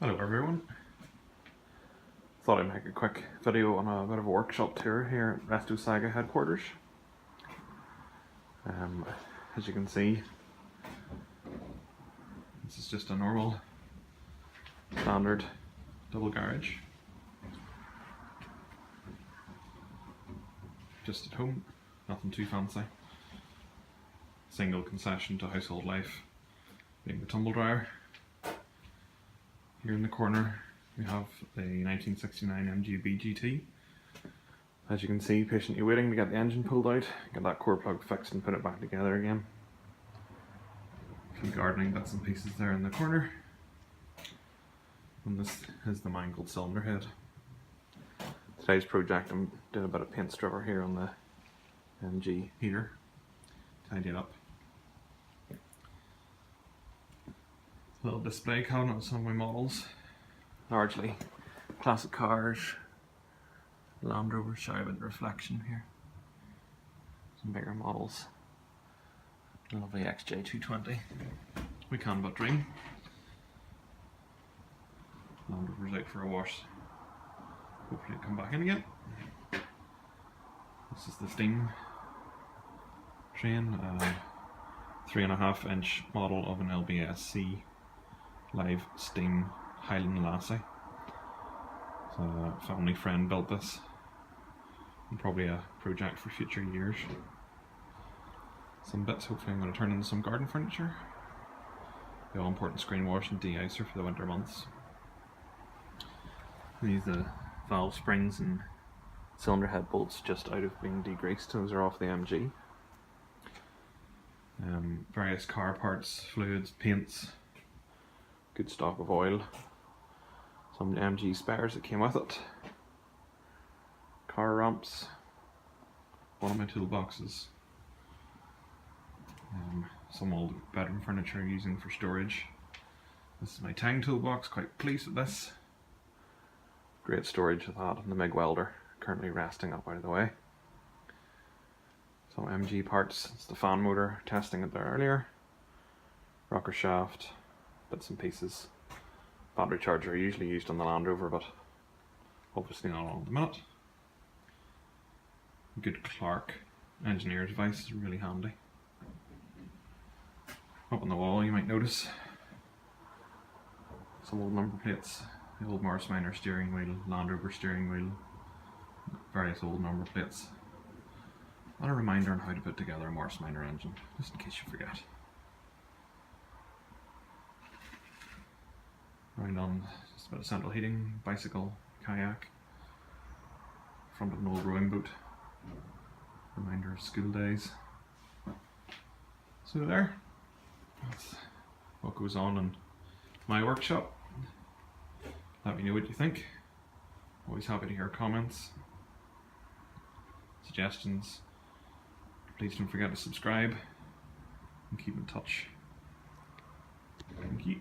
Hello everyone. Thought I'd make a quick video on a bit of a workshop tour here at Restosaga headquarters. As you can see, this is just a normal standard double garage. Just at home, nothing too fancy. Single concession to household life being the tumble dryer. Here in the corner we have the 1969 MG BGT. As you can see, patiently waiting to get the engine pulled out, get that core plug fixed and put it back together again. A few gardening bits and pieces there in the corner. And this is the mangled cylinder head. Today's project, I'm doing a bit of paint stripper here on the MG heater, tidy it up. Little display cabinet with some of my models, largely classic cars. Land Rover, sorry about the reflection here. Some bigger models. Lovely XJ220. We can but dream. Land Rover's out for a wash. Hopefully it'll come back in again. This is the steam train, 3.5 inch model of an LBSC live steam Highland Lassie. So a family friend built this, and probably a project for future years. Some bits hopefully I'm going to turn into some garden furniture. The all important screen wash and de-icer for the winter months. These are the valve springs and cylinder head bolts just out of being degreased. Those are off the MG. Various car parts, fluids, paints, good stock of oil, some MG spares that came with it, car ramps, one of my toolboxes, some old bedroom furniture using for storage. This is my Tang toolbox, quite pleased with this. Great storage with that, and the MIG welder currently resting up out of the way. Some MG parts, it's the fan motor, testing it there earlier. Rocker shaft, bits and pieces. Battery charger usually used on the Land Rover, but obviously not on at the minute. Good Clark engineer's device is really handy. Up on the wall you might notice some old number plates. The old Morris Minor steering wheel, Land Rover steering wheel, various old number plates. And a reminder on how to put together a Morris Minor engine, just in case you forget. Round on just a bit of central heating, bicycle, kayak, front of an old rowing boat, reminder of school days. So there, that's what goes on in my workshop. Let me know what you think. Always happy to hear comments, suggestions. Please don't forget to subscribe and keep in touch. Thank you.